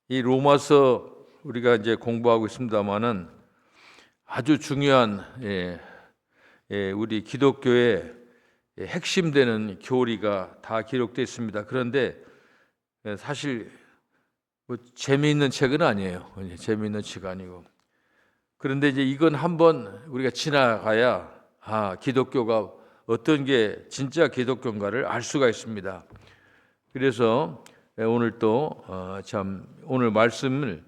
이 로마서 우리가 이제 공부하고 있습니다만은 아주 중요한 우리 기독교의 핵심되는 교리가 다 기록되어 있습니다. 그런데 사실 뭐 재미있는 책은 아니에요. 재미있는 책 아니고. 그런데 이제 이건 한번 우리가 지나가야 기독교가 어떤 게 진짜 기독교인가를 알 수가 있습니다. 그래서 오늘 또 오늘 말씀을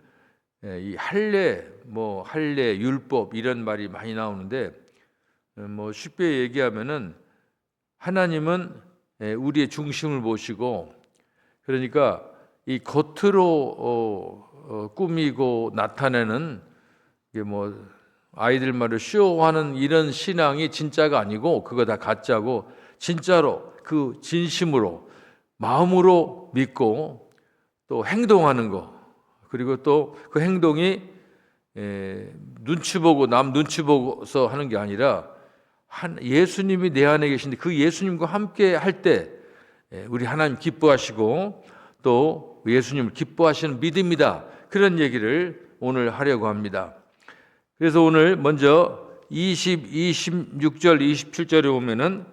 이 할례, 율법 이런 말이 많이 나오는데 쉽게 얘기하면은 하나님은 우리의 중심을 보시고, 그러니까 이 겉으로 꾸미고 나타내는 이게 아이들 말로 쇼하는 이런 신앙이 진짜가 아니고 그거 다 가짜고, 진짜로 그 진심으로 마음으로 믿고 또 행동하는 거, 그리고 또 그 행동이 눈치 보고 남 눈치 보고서 하는 게 아니라 예수님이 내 안에 계신데 그 예수님과 함께 할 때 우리 하나님 기뻐하시고 또 예수님을 기뻐하시는 믿음이다. 그런 얘기를 오늘 하려고 합니다. 그래서 오늘 먼저 26절 27절에 보면은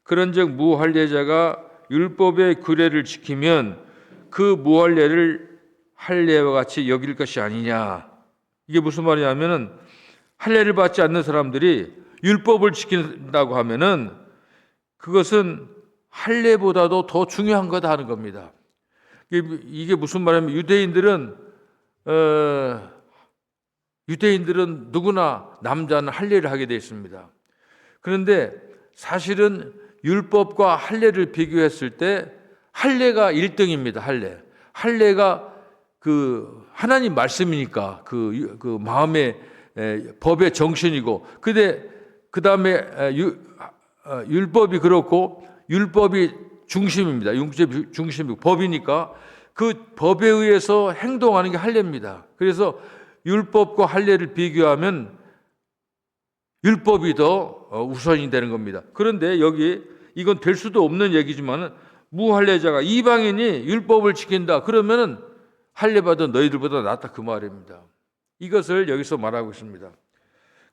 그런즉 무할례자가 율법의 규례를 지키면 그 무할례를 할례와 같이 여길 것이 아니냐. 이게 무슨 말이냐면은 할례를 받지 않는 사람들이 율법을 지킨다고 하면은 그것은 할례보다도 더 중요한 거다 하는 겁니다. 이게 무슨 말이냐면 유대인들은 누구나 남자는 할례를 하게 되어 있습니다. 그런데 사실은 율법과 할례를 비교했을 때 할례가 1등입니다. 할례가 그 하나님 말씀이니까 그 마음의 법의 정신이고, 근데 그 다음에 율법이 그렇고 율법이 중심입니다. 율법이 중심이고 법이니까 그 법에 의해서 행동하는 게 할례입니다. 그래서 율법과 할례를 비교하면 율법이 더 우선이 되는 겁니다. 그런데 여기 이건 될 수도 없는 얘기지만 무할례자가 이방인이 율법을 지킨다 그러면은 할례받은 너희들보다 낫다 그 말입니다. 이것을 여기서 말하고 있습니다.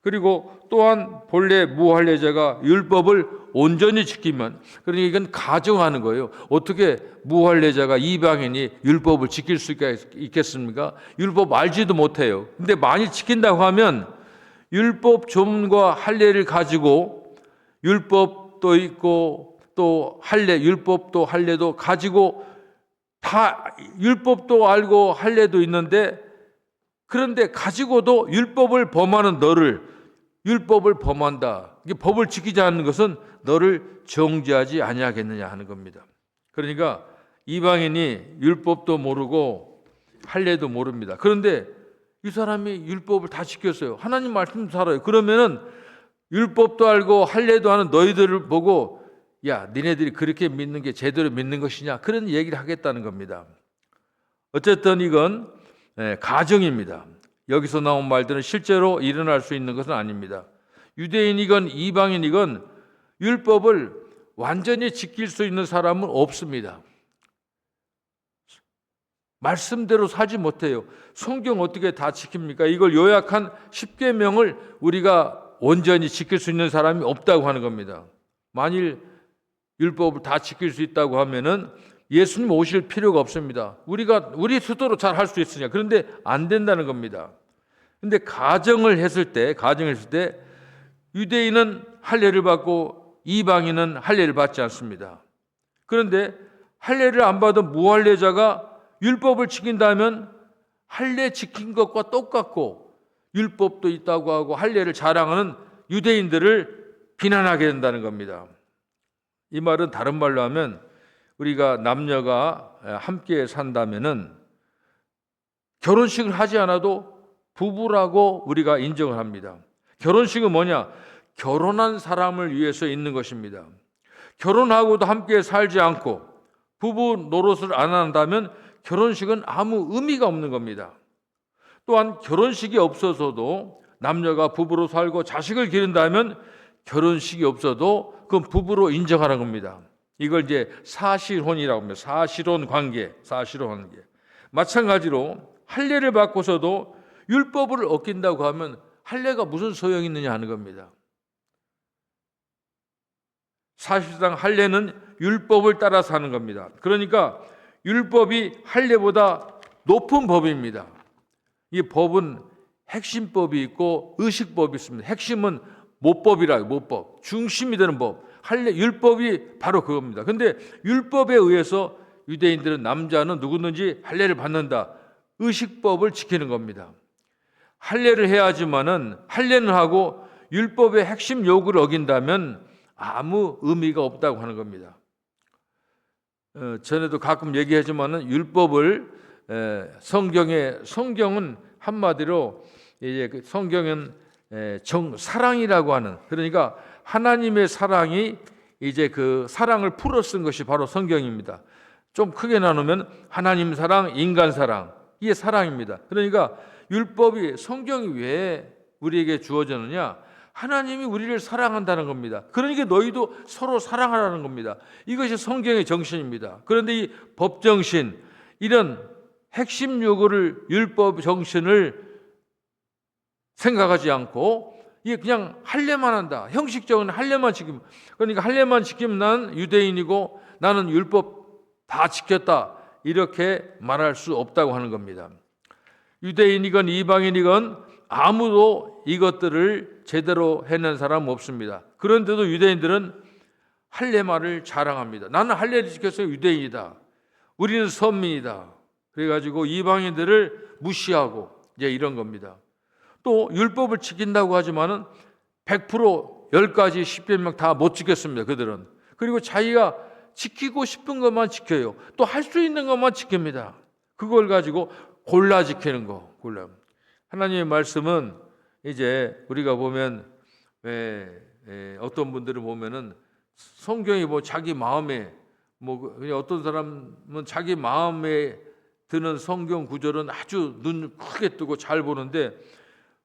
그리고 또한 본래 무할례자가 율법을 온전히 지키면, 그러니까 이건 가정하는 거예요. 어떻게 무할례자가 이방인이 율법을 지킬 수가 있겠습니까? 율법 알지도 못해요. 근데 많이 지킨다고 하면 율법 조문과 할례를 가지고 율법도 있고 또 율법도 할례도 가지고 다 율법도 알고 할례도 있는데, 그런데 가지고도 율법을 범하는 너를 율법을 범한다. 이게 법을 지키지 않는 것은 너를 정죄하지 아니하겠느냐 하는 겁니다. 그러니까 이방인이 율법도 모르고 할례도 모릅니다. 그런데 이 사람이 율법을 다 지켰어요. 하나님 말씀도 살아요. 그러면은 율법도 알고 할례도 하는 너희들을 보고 야, 니네들이 그렇게 믿는 게 제대로 믿는 것이냐, 그런 얘기를 하겠다는 겁니다. 어쨌든 이건 가정입니다. 여기서 나온 말들은 실제로 일어날 수 있는 것은 아닙니다. 유대인이건 이방인이건 율법을 완전히 지킬 수 있는 사람은 없습니다. 말씀대로 살지 못해요. 성경 어떻게 다 지킵니까? 이걸 요약한 10계명을 우리가 온전히 지킬 수 있는 사람이 없다고 하는 겁니다. 만일 율법을 다 지킬 수 있다고 하면은 예수님 오실 필요가 없습니다. 우리 스스로 잘 할 수 있으냐. 그런데 안 된다는 겁니다. 근데 가정을 했을 때 유대인은 할례를 받고 이방인은 할례를 받지 않습니다. 그런데 할례를 안 받은 무할례자가 율법을 지킨다면 할례 지킨 것과 똑같고 율법도 있다고 하고 할례를 자랑하는 유대인들을 비난하게 된다는 겁니다. 이 말은 다른 말로 하면 우리가 남녀가 함께 산다면은 결혼식을 하지 않아도 부부라고 우리가 인정을 합니다. 결혼식은 뭐냐? 결혼한 사람을 위해서 있는 것입니다. 결혼하고도 함께 살지 않고 부부 노릇을 안 한다면 결혼식은 아무 의미가 없는 겁니다. 또한 결혼식이 없어서도 남녀가 부부로 살고 자식을 기른다면 결혼식이 없어도 그건 부부로 인정하는 겁니다. 이걸 이제 사실혼이라고 합니다. 사실혼 관계. 마찬가지로 할례를 받고서도 율법을 어긴다고 하면 할례가 무슨 소용이 있느냐 하는 겁니다. 사실상 할례는 율법을 따라서 하는 겁니다. 그러니까 율법이 할례보다 높은 법입니다. 이 법은 핵심법이 있고 의식법이 있습니다. 핵심은 모법이라고, 모법, 중심이 되는 법. 할례 율법이 바로 그겁니다. 근데 율법에 의해서 유대인들은 남자는 누구든지 할례를 받는다. 의식법을 지키는 겁니다. 할례를 해야지만은 할례는 하고 율법의 핵심 요구를 어긴다면 아무 의미가 없다고 하는 겁니다. 전에도 가끔 얘기하지만은 율법을 성경은 한마디로 이제 그 성경은 사랑이라고 하는, 그러니까 하나님의 사랑이 이제 그 사랑을 풀어 쓴 것이 바로 성경입니다. 좀 크게 나누면 하나님 사랑, 인간 사랑, 이게 사랑입니다. 그러니까 율법이, 성경이 왜 우리에게 주어졌느냐? 하나님이 우리를 사랑한다는 겁니다. 그러니까 너희도 서로 사랑하라는 겁니다. 이것이 성경의 정신입니다. 그런데 이 법정신, 이런 핵심 요구를, 율법 정신을 생각하지 않고 이게 그냥 할례만 한다. 형식적인 할례만 지키면, 그러니까 할례만 지키면 난 유대인이고 나는 율법 다 지켰다, 이렇게 말할 수 없다고 하는 겁니다. 유대인이건 이방인이건 아무도 이것들을 제대로 해낸 사람 없습니다. 그런데도 유대인들은 할례말을 자랑합니다. 나는 할례를 지켜서 유대인이다. 우리는 선민이다. 그래가지고 이방인들을 무시하고 이제 이런 겁니다. 또 율법을 지킨다고 하지만은 100% 10가지 10계명 다 못 지켰습니다. 그들은. 그리고 자기가 지키고 싶은 것만 지켜요. 또 할 수 있는 것만 지킵니다. 그걸 가지고 골라 지키는 거. 골라. 하나님의 말씀은 이제 우리가 보면 어떤 분들을 보면은 성경이 뭐 자기 마음에 뭐 어떤 사람은 자기 마음에 드는 성경 구절은 아주 눈 크게 뜨고 잘 보는데,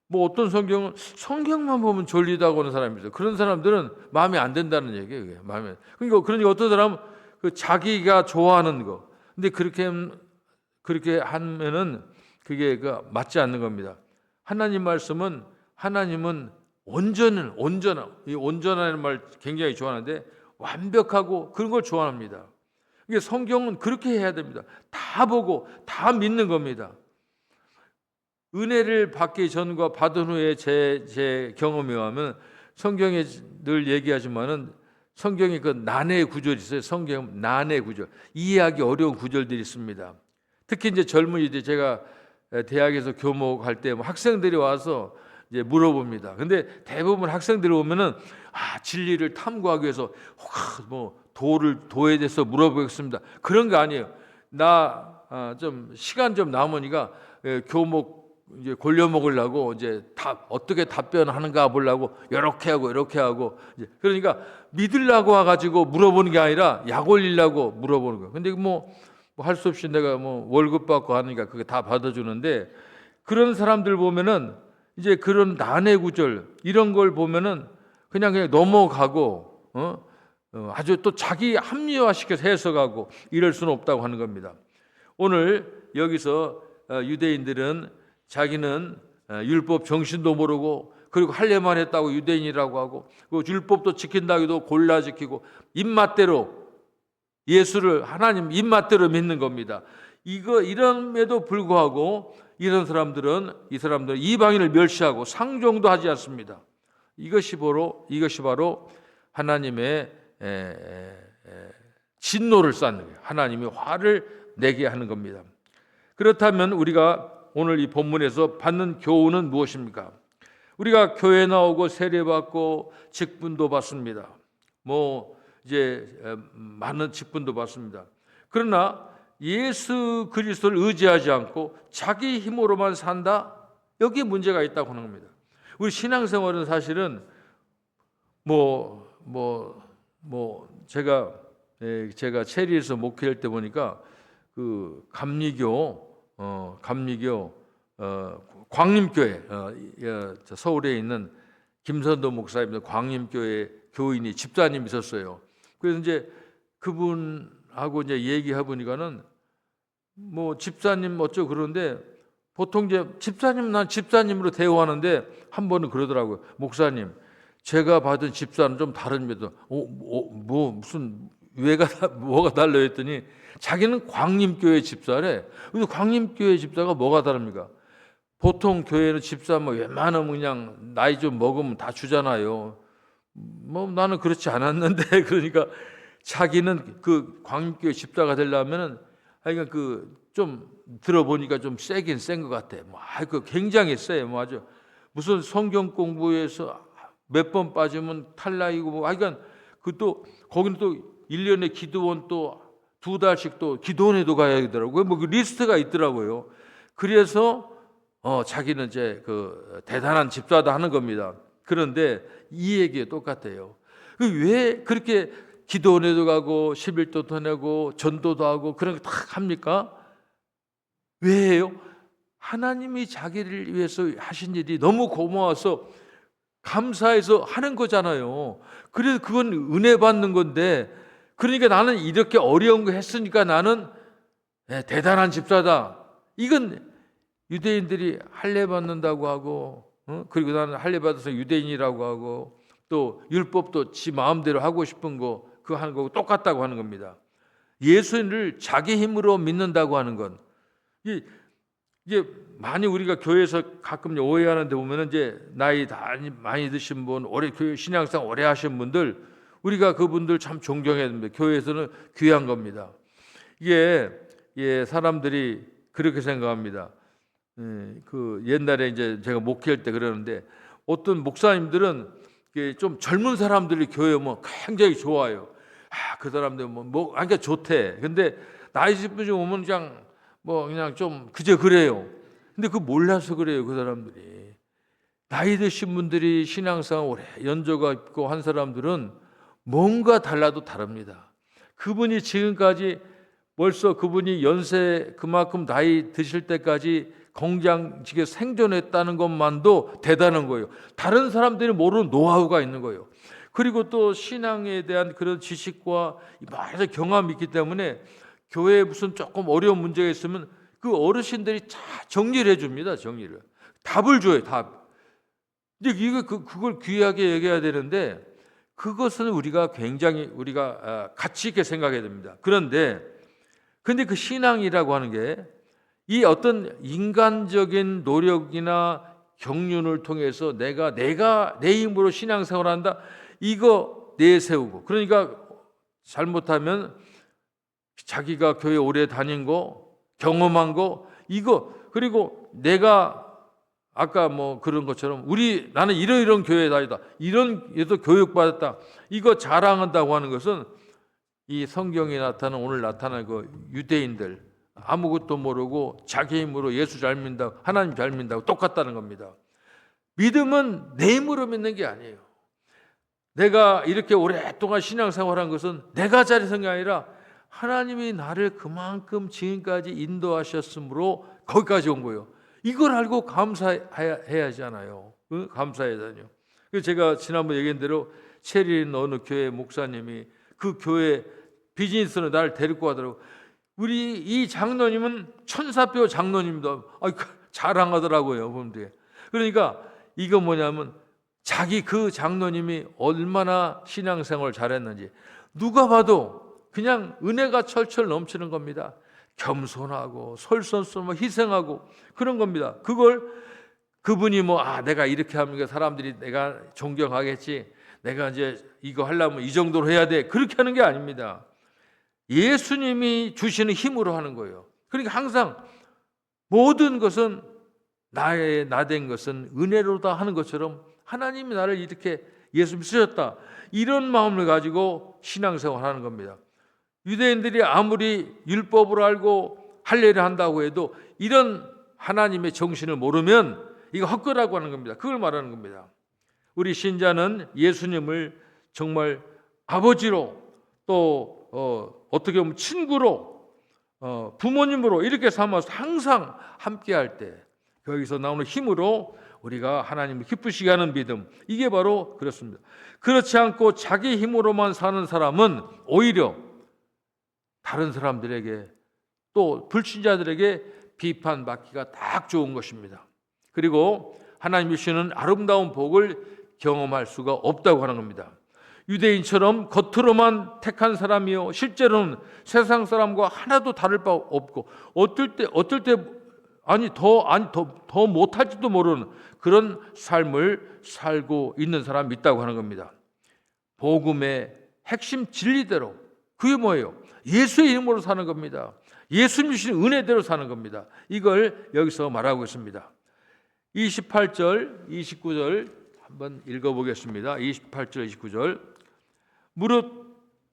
뭐 어떤 성경은 성경만 보면 졸리다고 하는 사람이 있어요. 그런 사람들은 마음에 안 든다는 얘기예요. 마음에. 그러니까 어떤 사람은 그 자기가 좋아하는 거. 근데 그렇게 하면은 그게 맞지 않는 겁니다. 하나님 말씀은, 하나님은 이 온전하는 말 굉장히 좋아하는데 완벽하고 그런 걸 좋아합니다. 이게 성경은 그렇게 해야 됩니다. 다 보고 다 믿는 겁니다. 은혜를 받기 전과 받은 후에 제 경험에 의하면, 성경에 늘 얘기하지만은 성경에 그 난해의 구절이 있어요. 성경 난해 구절, 이해하기 어려운 구절들이 있습니다. 특히 이제 젊은이들, 제가 대학에서 교목할 때 학생들이 와서 이제 물어봅니다. 근데 대부분 학생들이 오면은 진리를 탐구하기 위해서 뭐 도에 대해서 물어보겠습니다. 그런 거 아니에요. 나 좀 시간 좀 남으니까 교목 이제 골려 먹으려고 이제 어떻게 답변하는가 보려고 이렇게 하고 이제, 그러니까 믿으려고 와가지고 물어보는 게 아니라 약 올리려고 물어보는 거예요. 근데 뭐 할 수 없이 내가 뭐 월급 받고 하니까 그게 다 받아주는데, 그런 사람들 보면은 이제 그런 난해 구절 이런 걸 보면은 그냥 넘어가고 아주 또 자기 합리화시켜서 해석하고 이럴 수는 없다고 하는 겁니다. 오늘 여기서 유대인들은 자기는 율법 정신도 모르고, 그리고 할례만 했다고 유대인이라고 하고, 그 율법도 지킨다고 해도 골라 지키고 입맛대로 예수를 하나님 입맛대로 믿는 겁니다. 이럼에도 불구하고 이런 사람들은 이방인을 멸시하고 상종도 하지 않습니다. 이것이 바로 하나님의 진노를 쌓는 거예요. 하나님이 화를 내게 하는 겁니다. 그렇다면 우리가 오늘 이 본문에서 받는 교훈은 무엇입니까? 우리가 교회 나오고 세례받고 직분도 받습니다. 이제 많은 직분도 받습니다. 그러나 예수 그리스도를 의지하지 않고 자기 힘으로만 산다? 여기에 문제가 있다고 하는 겁니다. 우리 신앙생활은 사실은 제가 체리에서 목회할 때 보니까 그 감리교 광림교회, 서울에 있는 김선도 목사님 광림교회 교인이 집사님이 있었어요. 그래서 이제 그분하고 이제 얘기해 보니까는 집사님 어쩌고 그러는데 보통 이제 난 집사님으로 대우하는데 한 번은 그러더라고요. 목사님, 제가 받은 집사는 좀 다릅니다. 무슨 뭐가 달라 했더니 자기는 광림교회 집사래. 근데 광림교회 집사가 뭐가 다릅니까? 보통 교회는 집사 뭐 웬만하면 그냥 나이 좀 먹으면 다 주잖아요. 뭐 나는 그렇지 않았는데 그러니까 자기는 그 광림교회 집사가 되려면은 하여간 좀 들어보니까 좀 세긴 센 것 같아. 그 굉장히 세. 뭐 아주 무슨 성경 공부에서 몇 번 빠지면 탈락이고 뭐 하여간 또 거기는 또 1년에 기도원 또 2달씩 또 기도원에도 가야 되더라고요. 뭐 그 리스트가 있더라고요. 그래서 자기는 이제 그 대단한 집사다 하는 겁니다. 그런데 이 얘기에 똑같아요. 왜 그렇게 기도원에도 가고 11도도 내고 전도도 하고 그런 거 다 합니까? 왜 해요? 하나님이 자기를 위해서 하신 일이 너무 고마워서 감사해서 하는 거잖아요. 그래서 그건 은혜 받는 건데, 그러니까 나는 이렇게 어려운 거 했으니까 나는 대단한 집사다. 이건 유대인들이 할례 받는다고 하고, 그리고 나는 할례 받아서 유대인이라고 하고, 또 율법도 지 마음대로 하고 싶은 거 그거 하는 거고 똑같다고 하는 겁니다. 예수를 자기 힘으로 믿는다고 하는 건 이게 많이 우리가 교회에서 가끔 오해하는데 보면은 이제 나이 많이 드신 분, 오래 교회 신앙생 오래 하신 분들, 우리가 그분들 참 존경해야 됩니다. 교회에서는 귀한 겁니다. 이게 사람들이 그렇게 생각합니다. 그 옛날에 이제 제가 목회할 때 그러는데 어떤 목사님들은 좀 젊은 사람들이 교회 오면 굉장히 좋아요. 그 사람들 그러니까 좋대. 근데 나이 든 분이 오면 그냥 좀 그래요. 근데 몰라서 그래요, 그 사람들이. 나이 드신 분들이 신앙생활 오래 연조가 있고 한 사람들은 뭔가 달라도 다릅니다. 그분이 지금까지 벌써 그분이 연세 그만큼 나이 드실 때까지 공장직에 생존했다는 것만도 대단한 거예요. 다른 사람들이 모르는 노하우가 있는 거예요. 그리고 또 신앙에 대한 그런 지식과 많은 경험이 있기 때문에 교회에 무슨 조금 어려운 문제가 있으면 그 어르신들이 다 정리를 해줍니다. 정리를. 답을 줘요. 답. 근데 그걸 귀하게 얘기해야 되는데 그것은 우리가 굉장히 가치 있게 생각해야 됩니다. 근데 그 신앙이라고 하는 게 이 어떤 인간적인 노력이나 경륜을 통해서 내가 내 힘으로 신앙생활한다. 이거 내세우고, 그러니까 잘못하면 자기가 교회 오래 다닌 거, 경험한 거, 그리고 내가 아까 그런 것처럼 나는 이런 교회에 다니다, 이런 얘도 교육받았다, 이거 자랑한다고 하는 것은 이 성경에 오늘 나타난 그 유대인들 아무것도 모르고 자기 힘으로 예수 잘 믿는다고, 하나님 잘 믿는다고 똑같다는 겁니다. 믿음은 내 힘으로 믿는 게 아니에요. 내가 이렇게 오랫동안 신앙생활한 것은 내가 잘해서 게 아니라 하나님이 나를 그만큼 지금까지 인도하셨으므로 거기까지 온 거예요. 이걸 알고 감사해야 하잖아요. 감사해야 하잖아요. 제가 지난번 얘기한 대로 체리인 어느 교회 목사님이 그 교회 비즈니스로 나를 데리고 가더라고. 우리 이 장로님은 천사표 장로님입니다. 자랑하더라고요. 보는데. 그러니까 이거 뭐냐면 자기 그 장로님이 얼마나 신앙생활 잘했는지 누가 봐도 그냥 은혜가 철철 넘치는 겁니다. 겸손하고 솔선수범 희생하고 그런 겁니다. 그분이 내가 이렇게 하면 사람들이 내가 존경하겠지, 내가 이제 이거 하려면 이 정도로 해야 돼, 그렇게 하는 게 아닙니다. 예수님이 주시는 힘으로 하는 거예요. 그러니까 항상 모든 것은 나된 것은 은혜로다 하는 것처럼 하나님이 나를 이렇게 예수 쓰셨다, 이런 마음을 가지고 신앙생활 하는 겁니다. 유대인들이 아무리 율법을 알고 할례를 한다고 해도 이런 하나님의 정신을 모르면 이거 헛거라고 하는 겁니다. 그걸 말하는 겁니다. 우리 신자는 예수님을 정말 아버지로, 또 어떻게 보면 친구로, 부모님으로 이렇게 삼아서 항상 함께할 때 거기서 나오는 힘으로 우리가 하나님을 기쁘시게 하는 믿음, 이게 바로 그렇습니다. 그렇지 않고 자기 힘으로만 사는 사람은 오히려 다른 사람들에게, 또 불신자들에게 비판받기가 딱 좋은 것입니다. 그리고 하나님 주시는 아름다운 복을 경험할 수가 없다고 하는 겁니다. 유대인처럼 겉으로만 택한 사람이요 실제로는 세상 사람과 하나도 다를 바 없고 어떨 때 더 못할지도 모르는 그런 삶을 살고 있는 사람이 있다고 하는 겁니다. 복음의 핵심 진리대로, 그게 뭐예요? 예수의 이름으로 사는 겁니다. 예수님 주신 은혜대로 사는 겁니다. 이걸 여기서 말하고 있습니다. 28절, 29절 한번 읽어보겠습니다. 28절, 29절. 무릇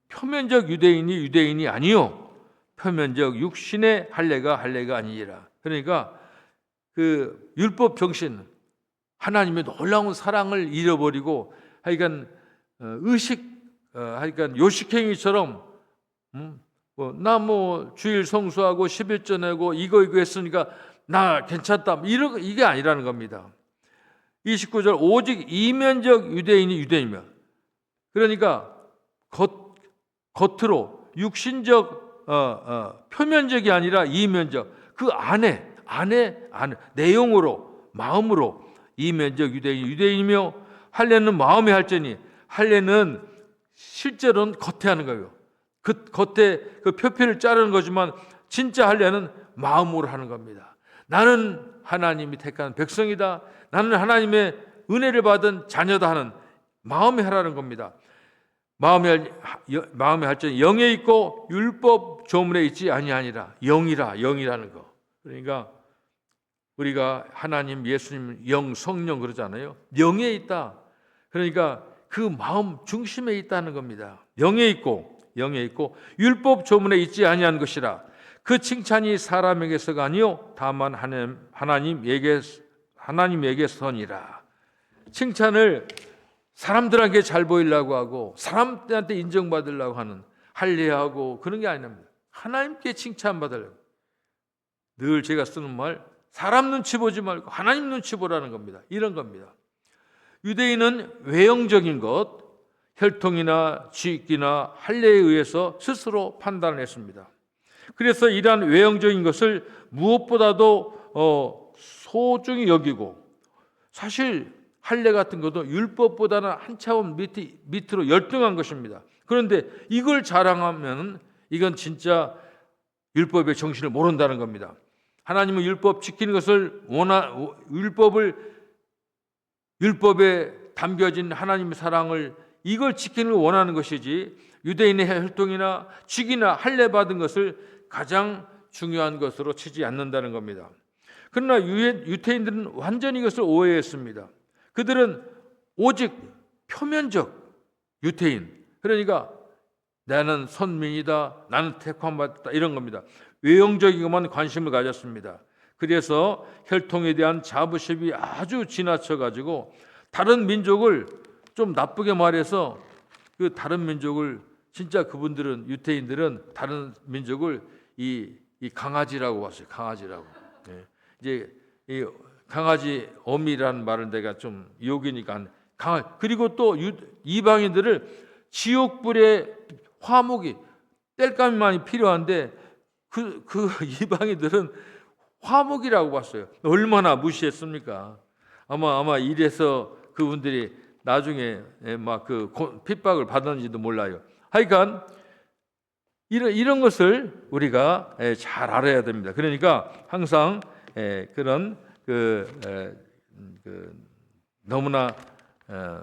표면적 유대인이 아니요 표면적 육신의 할례가 아니니라. 그러니까 그 율법 정신, 하나님의 놀라운 사랑을 잃어버리고 하여간 하여간 요식행위처럼 나 주일 성수하고 11조 내고 이거 했으니까 나 괜찮다, 이게 아니라는 겁니다. 29절. 오직 이면적 유대인이며, 그러니까 겉으로 육신적 표면적이 아니라 이면적, 그 안에 내용으로 마음으로 이면적 유대인이며, 할례는 마음에 할지니, 할례는 실제로는 겉에 하는 거예요. 그 겉에 그 표피를 자르는 거지만 진짜 할례는 마음으로 하는 겁니다. 나는 하나님이 택한 백성이다, 나는 하나님의 은혜를 받은 자녀다 하는 마음에 하라는 겁니다. 마음에 할지니 영에 있고 율법 조문에 있지 아니하니라. 영이라는 거. 그러니까 우리가 하나님, 예수님, 영, 성령 그러잖아요. 영에 있다. 그러니까 그 마음 중심에 있다는 겁니다. 영에 있고 율법 조문에 있지 아니한 것이라. 그 칭찬이 사람에게서가 아니요 다만 하나님에게서니라. 칭찬을 사람들에게 잘 보이려고 하고 사람들한테 인정받으려고 하는, 할례하고 그런 게 아닙니다. 하나님께 칭찬받으려고. 늘 제가 쓰는 말, 사람 눈치 보지 말고 하나님 눈치 보라는 겁니다. 이런 겁니다. 유대인은 외형적인 것, 혈통이나 직이나 할례에 의해서 스스로 판단을 했습니다. 그래서 이러한 외형적인 것을 무엇보다도 소중히 여기고, 사실 할례 같은 것도 율법보다는 한 차원 밑으로 열등한 것입니다. 그런데 이걸 자랑하면 이건 진짜 율법의 정신을 모른다는 겁니다. 하나님은 율법 지키는 것을 율법에 담겨진 하나님의 사랑을, 이걸 지키는 걸 원하는 것이지, 유대인의 혈통이나 직이나 할례 받은 것을 가장 중요한 것으로 치지 않는다는 겁니다. 그러나 유대인들은 완전히 이것을 오해했습니다. 그들은 오직 표면적 유대인, 그러니까 나는 선민이다, 나는 택함받았다, 이런 겁니다. 외형적인 것만 관심을 가졌습니다. 그래서 혈통에 대한 자부심이 아주 지나쳐가지고 다른 민족을, 좀 나쁘게 말해서 그 다른 민족을, 진짜 그분들은, 유대인들은 다른 민족을 이 강아지라고 봤어요. 강아지라고. 이제 이 강아지 어미라는 말을 내가 좀 욕이니까 그리고 또 이방인들을 지옥불의 화목이, 땔감이 많이 필요한데 그 이방인들은 화목이라고 봤어요. 얼마나 무시했습니까? 아마 이래서 그분들이 나중에 막 그 핍박을 받았는지도 몰라요. 하여간 이런 것을 우리가 잘 알아야 됩니다. 그러니까 항상 그런 너무나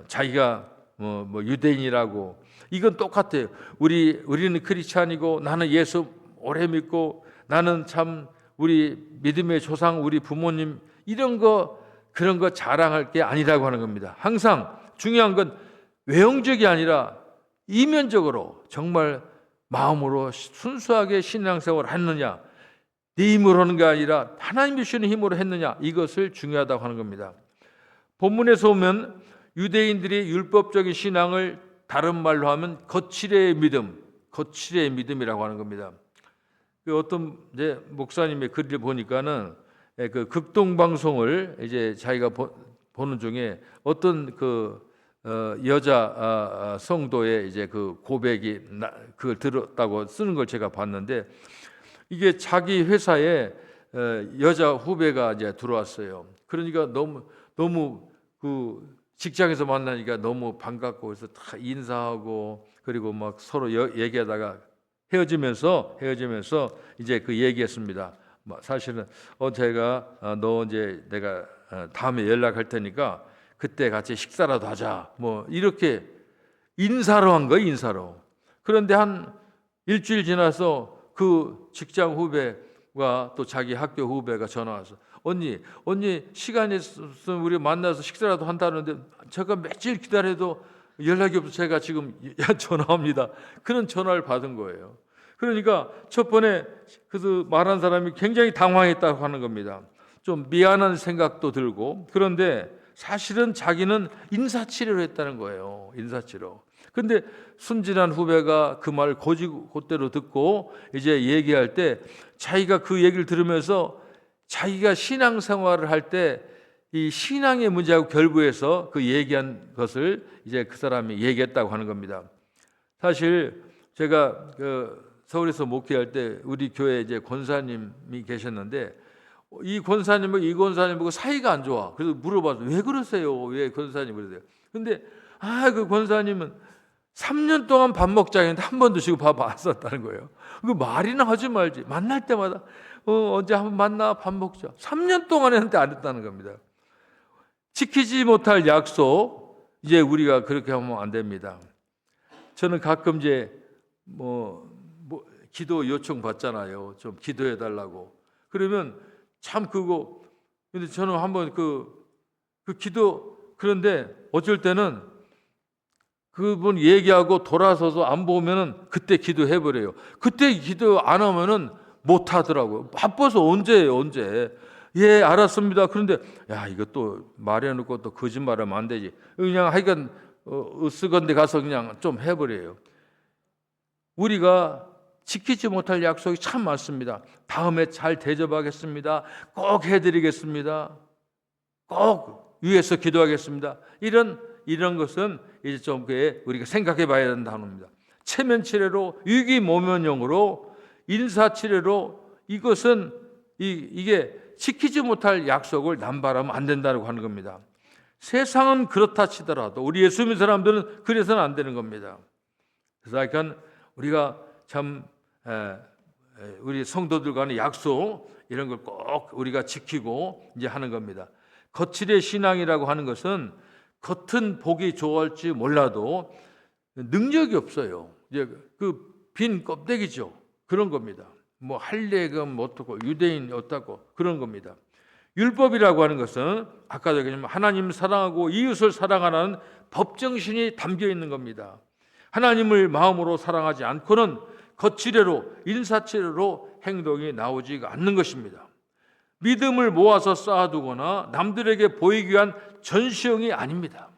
자기가 뭐 유대인이라고, 이건 똑같아요. 우리는 크리스찬이고, 나는 예수 오래 믿고, 나는 참 우리 믿음의 조상, 우리 부모님, 그런 거 자랑할 게 아니라고 하는 겁니다. 항상 중요한 건 외형적이 아니라 이면적으로 정말 마음으로 순수하게 신앙생활을 했느냐, 네 힘으로 하는 게 아니라 하나님이 주시는 힘으로 했느냐, 이것을 중요하다고 하는 겁니다. 본문에서 보면 유대인들이 율법적인 신앙을 다른 말로 하면 거칠의 믿음이라고 하는 겁니다. 어떤 이제 목사님의 글을 보니까는 그 극동 방송을 이제 자기가 보는 중에 어떤 여자 성도의 이제 그 고백이 그걸 들었다고 쓰는 걸 제가 봤는데, 이게 자기 회사에 여자 후배가 이제 들어왔어요. 그러니까 너무 그 직장에서 만나니까 너무 반갑고 그래서 다 인사하고 그리고 막 서로 얘기하다가 헤어지면서 이제 그 얘기했습니다. 사실은 제가 너 이제 내가 다음에 연락할 테니까 그때 같이 식사라도 하자. 뭐 이렇게 인사로 한 거예요, 인사로. 그런데 한 일주일 지나서 그 직장 후배가 또 자기 학교 후배가 전화 와서 언니 시간이 있으면 우리 만나서 식사라도 한다는데 제가 며칠 기다려도 연락이 없어서 제가 지금 전화합니다. 그런 전화를 받은 거예요. 그러니까 첫 번에 그 말한 사람이 굉장히 당황했다고 하는 겁니다. 좀 미안한 생각도 들고 그런데 사실은 자기는 인사치레로 했다는 거예요. 인사치레로. 근데 순진한 후배가 그 말을 곧대로 듣고 이제 얘기할 때 자기가 그 얘기를 들으면서 자기가 신앙생활을 할 때 이 신앙의 문제하고 결부해서 그 얘기한 것을 이제 그 사람이 얘기했다고 하는 겁니다. 사실 제가 서울에서 목회할 때 우리 교회 이제 권사님이 계셨는데 이 권사님하고 사이가 안 좋아. 그래서 물어봐서 왜 그러세요? 왜 권사님 그러세요? 근데 그 권사님은 3년 동안 밥 먹자 했는데 한 번도 지금 밥 안 썼다는 거예요. 그 말이나 하지 말지. 만날 때마다 언제 한번 만나 밥 먹자. 3년 동안 했는데 안 했다는 겁니다. 지키지 못할 약속 이제 우리가 그렇게 하면 안 됩니다. 저는 가끔 이제 기도 요청 받잖아요. 좀 기도해 달라고. 그러면 참 근데 저는 한번 그 기도 그런데 어쩔 때는 그분 얘기하고 돌아서서 안 보면은 그때 기도해 버려요. 그때 기도 안 하면은 못 하더라고요. 바빠서 언제. 예, 알았습니다. 그런데 이것도 말해놓고 또 거짓말하면 안 되지. 그냥 하여간 쓰건데 가서 그냥 좀 해버려요. 우리가 지키지 못할 약속이 참 많습니다. 다음에 잘 대접하겠습니다. 꼭 해드리겠습니다. 꼭 위해서 기도하겠습니다. 이런 것은 이제 좀 우리가 생각해 봐야 된다는 겁니다. 체면치레로 유기모면용으로 인사치레로 이것은 이게 지키지 못할 약속을 남발하면 안 된다고 하는 겁니다. 세상은 그렇다 치더라도 우리 예수 믿는 사람들은 그래서는 안 되는 겁니다. 그래서 우리가 참 우리 성도들 간의 약속 이런 걸 꼭 우리가 지키고 이제 하는 겁니다. 거칠의 신앙이라고 하는 것은 겉은 보기 좋을지 몰라도 능력이 없어요. 이제 그 빈 껍데기죠. 그런 겁니다. 할례금 어떻고 유대인 어떻고 그런 겁니다. 율법이라고 하는 것은 아까도 얘기했지만 하나님 사랑하고 이웃을 사랑하는 법정신이 담겨 있는 겁니다. 하나님을 마음으로 사랑하지 않고는 거칠애로 인사치레로 행동이 나오지가 않는 것입니다. 믿음을 모아서 쌓아두거나 남들에게 보이기 위한 전시형이 아닙니다.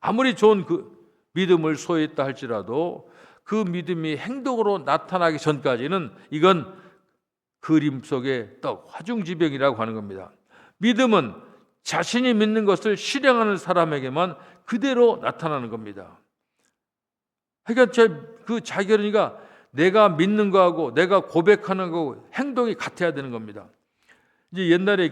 아무리 좋은 그 믿음을 소유했다 할지라도 그 믿음이 행동으로 나타나기 전까지는 이건 그림 속의 떡, 화중지병이라고 하는 겁니다. 믿음은 자신이 믿는 것을 실행하는 사람에게만 그대로 나타나는 겁니다. 그러니까 자기가 내가 믿는 거하고 내가 고백하는 거하고 행동이 같아야 되는 겁니다. 이제 옛날에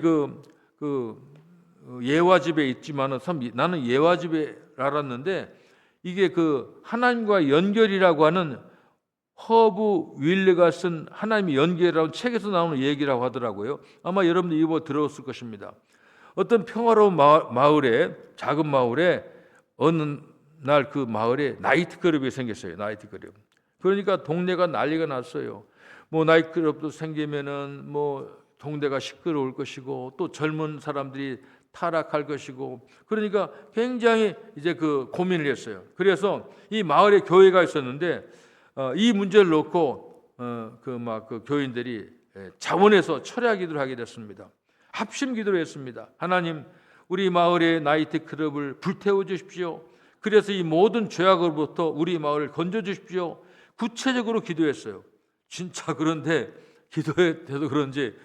예화집에 있지만은 나는 예화집에 알았는데 이게 하나님과 연결이라고 하는 허브 윌레가 쓴 하나님의 연결이라는 책에서 나오는 얘기라고 하더라고요. 아마 여러분들 이거 들었을 것입니다. 어떤 평화로운 마을에 작은 마을에 어느 날 그 마을에 나이트클럽이 생겼어요. 나이트클럽. 그러니까 동네가 난리가 났어요. 나이트클럽도 생기면은 동네가 시끄러울 것이고 또 젊은 사람들이 타락할 것이고 그러니까 굉장히 이제 고민을 했어요. 그래서 이 마을에 교회가 있었는데 이 문제를 놓고 교인들이 자원해서 철야 기도를 하게 됐습니다. 합심 기도를 했습니다. 하나님, 우리 마을의 나이트클럽을 불태워 주십시오. 그래서 이 모든 죄악으로부터 우리 마을을 건져 주십시오. 구체적으로 기도했어요. 진짜 그런데 기도해도 그런지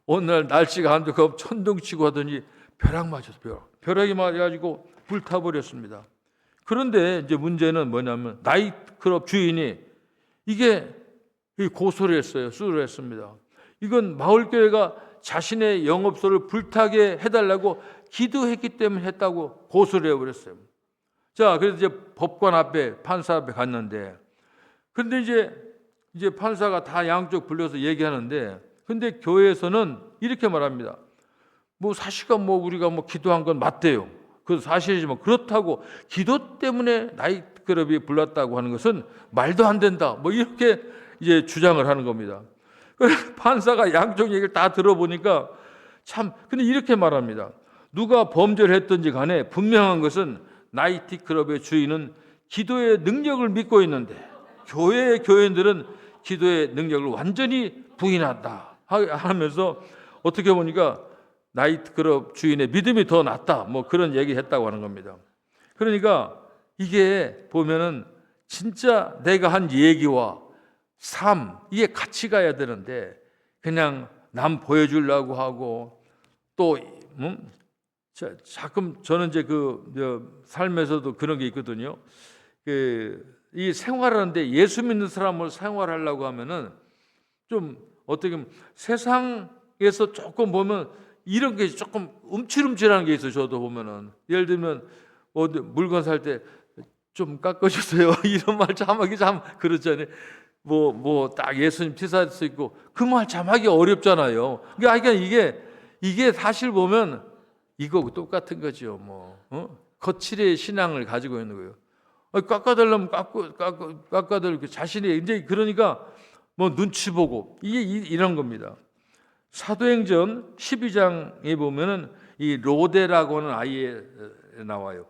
어느 날 날씨가 안 좋고 천둥치고 하더니 벼락 맞았어요. 벼락이 맞아가지고 불타버렸습니다. 그런데 이제 문제는 뭐냐면 나이트클럽 주인이 이게 고소를 했어요. 수를 했습니다. 이건 마을교회가 자신의 영업소를 불타게 해달라고 기도했기 때문에 했다고 고소를 해버렸어요. 자, 그래서 이제 법관 앞에, 판사 앞에 갔는데, 근데 이제 판사가 다 양쪽 불러서 얘기하는데, 근데 교회에서는 이렇게 말합니다. 뭐 사실가 뭐 우리가 뭐 기도한 건 맞대요. 그 사실이지만 그렇다고 기도 때문에 나이트클럽이 불났다고 하는 것은 말도 안 된다. 뭐 이렇게 이제 주장을 하는 겁니다. 그래서 판사가 양쪽 얘기를 다 들어보니까 참, 근데 이렇게 말합니다. 누가 범죄를 했든지 간에 분명한 것은 나이트클럽의 주인은 기도의 능력을 믿고 있는데 교회의 교인들은 기도의 능력을 완전히 부인한다 하면서 어떻게 보니까 나이트클럽 주인의 믿음이 더 낫다 뭐 그런 얘기했다고 하는 겁니다. 그러니까 이게 보면은 진짜 내가 한 얘기와 삶 이게 같이 가야 되는데 그냥 남 보여주려고 하고 또 가끔 저는 이제 삶에서도 그런 게 있거든요. 이 생활하는데 예수 믿는 사람을 생활하려고 하면은 좀 어떻게 보면 세상에서 조금 보면 이런 게 조금 움찔움찔한 게 있어요. 저도 보면은 예를 들면 물건 살 때 좀 깎아주세요 이런 말 참 하기 참 그렇잖아요. 뭐 딱 예수님 티사할 수 있고 그 말 참 하기 어렵잖아요. 그러니까 이게 사실 보면 이거 똑같은 거죠. 거칠의 신앙을 가지고 있는 거예요. 깎아달라면 깎아달라고 자신이 이제 그러니까 뭐 눈치 보고 이게 이런 겁니다. 사도행전 12장에 보면은 이 로데라고 하는 아이에 나와요.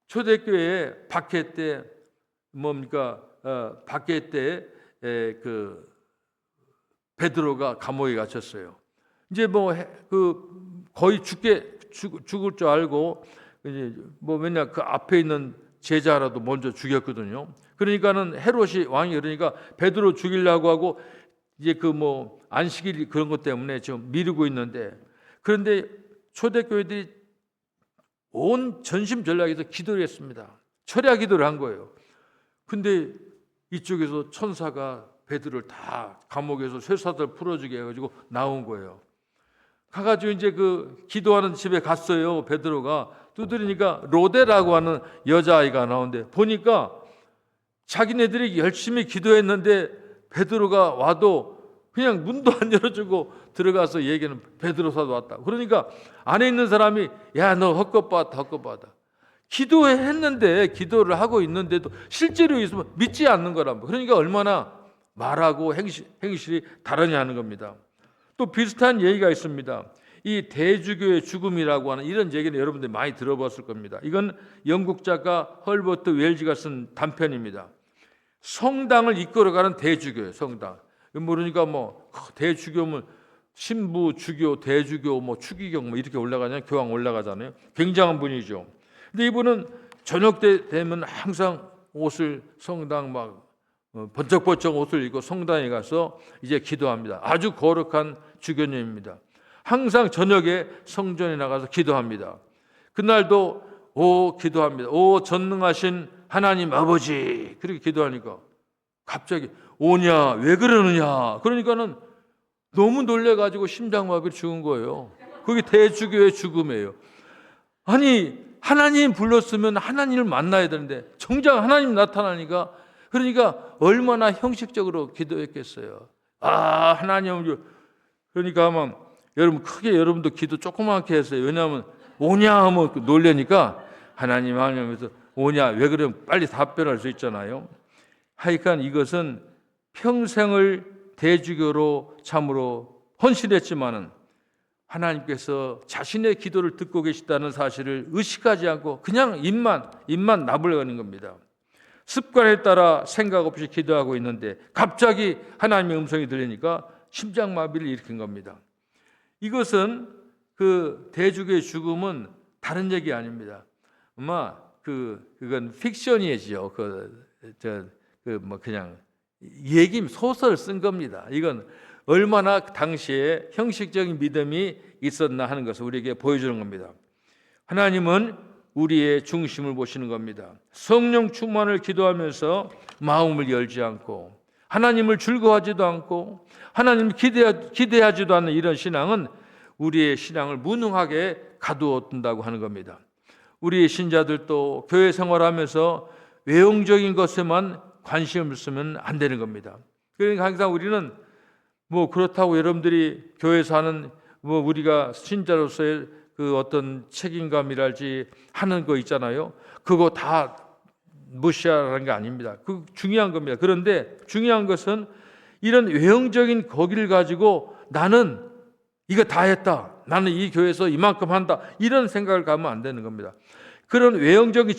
초대교회 박해 때 박해 때 그 베드로가 감옥에 갇혔어요. 이제 거의 죽을 줄 알고 이제 맨날 그 앞에 있는 제자라도 먼저 죽였거든요. 그러니까는 헤롯이 왕이 그러니까 베드로 죽이려고 하고 이제 안식일 그런 것 때문에 지금 미루고 있는데 그런데 초대교회들이 온 전심전략에서 기도를 했습니다. 철야 기도를 한 거예요. 근데 이쪽에서 천사가 베드로를 다 감옥에서 쇠사슬 풀어주게 해가지고 나온 거예요. 가가지고 이제 기도하는 집에 갔어요. 베드로가 두드리니까 로데라고 하는 여자아이가 나오는데 보니까 자기네들이 열심히 기도했는데 베드로가 와도 그냥 문도 안 열어주고 들어가서 얘기는 베드로 사도 왔다. 그러니까 안에 있는 사람이 야 너 헛것봤다. 기도했는데 기도를 하고 있는데도 실제로 있으면 믿지 않는 거란 말이에요. 그러니까 얼마나 말하고 행실이 다르냐는 겁니다. 또 비슷한 얘기가 있습니다. 이 대주교의 죽음이라고 하는 이런 얘기는 여러분들 많이 들어봤을 겁니다. 이건 영국 작가 헐버트 웰즈가 쓴 단편입니다. 성당을 이끌어가는 대주교예요. 성당. 모르니까 대주교면 신부, 주교, 대주교, 추기경 이렇게 올라가잖아요. 교황 올라가잖아요. 굉장한 분이죠. 근데 이분은 저녁 때 되면 항상 옷을 성당 번쩍번쩍 옷을 입고 성당에 가서 이제 기도합니다. 아주 거룩한 주교님입니다. 항상 저녁에 성전에 나가서 기도합니다. 그날도 기도합니다. 오 전능하신 하나님 아버지 그렇게 기도하니까 갑자기 오냐 왜 그러느냐 그러니까는 너무 놀래가지고 심장마비로 죽은 거예요. 그게 대주교의 죽음이에요. 아니 하나님 불렀으면 하나님을 만나야 되는데 정작 하나님 나타나니까 그러니까 얼마나 형식적으로 기도했겠어요. 하나님 그러니까 아마 여러분도 기도 조그맣게 했어요. 왜냐하면 오냐 하면 놀래니까 하나님 하면서 오냐 왜 그러면 빨리 답변할 수 있잖아요. 하여간 이것은 평생을 대주교로 참으로 헌신했지만은 하나님께서 자신의 기도를 듣고 계시다는 사실을 의식하지 않고 그냥 입만 나불거리는 겁니다. 습관에 따라 생각 없이 기도하고 있는데 갑자기 하나님의 음성이 들리니까 심장마비를 일으킨 겁니다. 이것은 대주교의 죽음은 다른 얘기 아닙니다. 아마 그건 픽션이죠. 그냥 얘기 소설 쓴 겁니다. 이건 얼마나 당시에 형식적인 믿음이 있었나 하는 것을 우리에게 보여주는 겁니다. 하나님은 우리의 중심을 보시는 겁니다. 성령 충만을 기도하면서 마음을 열지 않고 하나님을 즐거워하지도 않고 하나님을 기대하지도 않는 이런 신앙은 우리의 신앙을 무능하게 가두어둔다고 하는 겁니다. 우리 신자들도 교회 생활하면서 외형적인 것에만 관심을 쓰면 안 되는 겁니다. 그러니까 항상 우리는 그렇다고 여러분들이 교회에서 하는 우리가 신자로서의 그 어떤 책임감이랄지 하는 거 있잖아요. 그거 다 무시하라는 게 아닙니다. 그 중요한 겁니다. 그런데 중요한 것은 이런 외형적인 거기를 가지고 나는 이거 다 했다. 나는 이 교회에서 이만큼 한다. 이런 생각을 가면 안 되는 겁니다. 그런 외형적인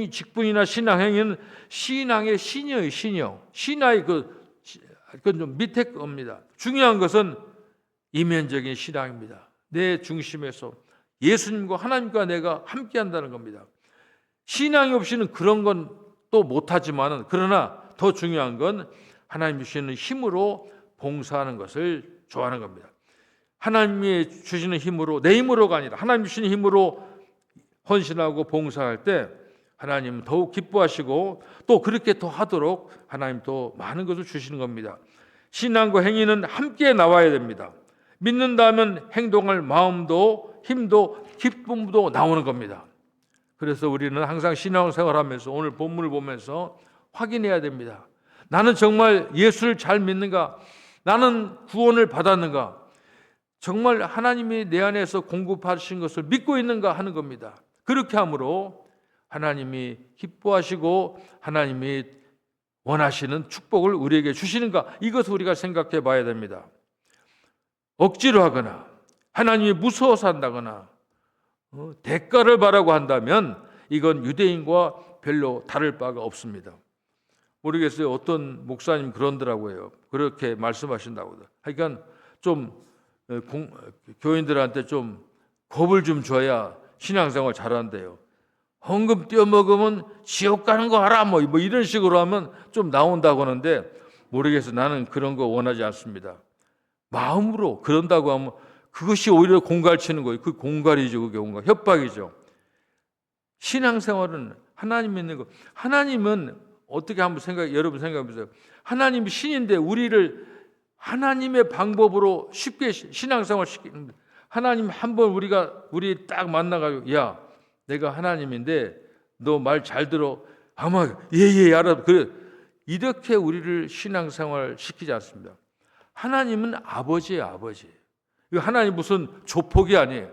직분이나 신앙 행위는 신앙의 신이에요. 신앙의 그건 좀 밑에 겁니다. 중요한 것은 이면적인 신앙입니다. 내 중심에서 예수님과 하나님과 내가 함께 한다는 겁니다. 신앙이 없이는 그런 건 또 못하지만은, 그러나 더 중요한 건 하나님 주시는 힘으로 봉사하는 것을 좋아하는 겁니다. 하나님이 주시는 힘으로, 내 힘으로가 아니라 하나님 주시는 힘으로 헌신하고 봉사할 때 하나님은 더욱 기뻐하시고 또 그렇게 더 하도록 하나님 더 많은 것을 주시는 겁니다. 신앙과 행위는 함께 나와야 됩니다. 믿는다면 행동할 마음도 힘도 기쁨도 나오는 겁니다. 그래서 우리는 항상 신앙생활하면서 오늘 본문을 보면서 확인해야 됩니다. 나는 정말 예수를 잘 믿는가? 나는 구원을 받았는가? 정말 하나님이 내 안에서 공급하신 것을 믿고 있는가 하는 겁니다. 그렇게 함으로 하나님이 기뻐하시고 하나님이 원하시는 축복을 우리에게 주시는가? 이것을 우리가 생각해 봐야 됩니다. 억지로 하거나 하나님이 무서워서 한다거나 대가를 바라고 한다면 이건 유대인과 별로 다를 바가 없습니다. 모르겠어요. 어떤 목사님 그런더라고요. 그렇게 말씀하신다고. 그러니까 좀 교인들한테 좀 겁을 좀 줘야 신앙생활 잘한대요. 헌금 떼어먹으면 지옥 가는 거 알아? 뭐 이런 식으로 하면 좀 나온다고 하는데 모르겠어요. 나는 그런 거 원하지 않습니다. 마음으로 그런다고 하면 그것이 오히려 공갈치는 거예요. 그 공갈이죠. 그게 공갈. 협박이죠. 신앙생활은 하나님 믿는 거. 하나님은 어떻게 한번 여러분 생각해 보세요. 하나님이 신인데 우리를 하나님의 방법으로 쉽게 신앙생활 시키는, 하나님 한번 우리 딱 만나가지고 야, 내가 하나님인데 너 말 잘 들어. 아마 예 알아. 그래. 이렇게 우리를 신앙생활 시키지 않습니다. 하나님은 아버지예요, 아버지. 하나님 무슨 조폭이 아니에요.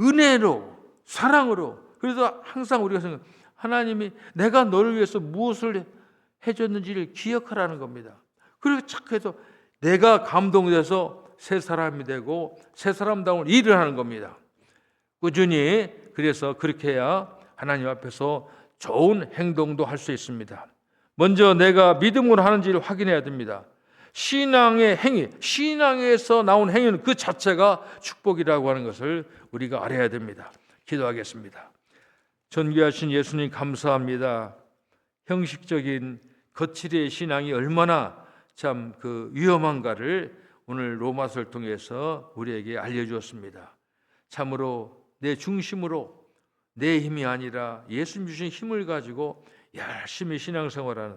은혜로, 사랑으로. 그래서 항상 우리가 생각, 하나님이 내가 너를 위해서 무엇을 해줬는지를 기억하라는 겁니다. 그리고 착해서 내가 감동돼서 새 사람이 되고 새 사람다운 일을 하는 겁니다. 꾸준히. 그래서 그렇게 해야 하나님 앞에서 좋은 행동도 할 수 있습니다. 먼저 내가 믿음으로 하는지를 확인해야 됩니다. 신앙의 행위, 신앙에서 나온 행위는 그 자체가 축복이라고 하는 것을 우리가 알아야 됩니다. 기도하겠습니다. 존귀하신 예수님 감사합니다. 형식적인 거칠의 신앙이 얼마나 참 위험한가를 오늘 로마서를 통해서 우리에게 알려주었습니다. 참으로 내 중심으로 내 힘이 아니라 예수님 주신 힘을 가지고 열심히 신앙생활하는,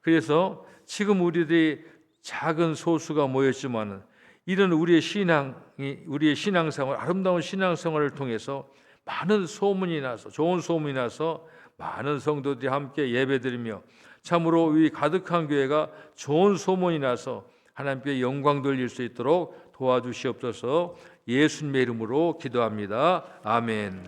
그래서 지금 우리들이 작은 소수가 모였지만 이런 우리의 신앙생활, 아름다운 신앙생활을 통해서 많은 소문이 나서, 좋은 소문이 나서 많은 성도들이 함께 예배드리며 참으로 이 가득한 교회가 좋은 소문이 나서 하나님께 영광 돌릴 수 있도록 도와주시옵소서. 예수님의 이름으로 기도합니다. 아멘.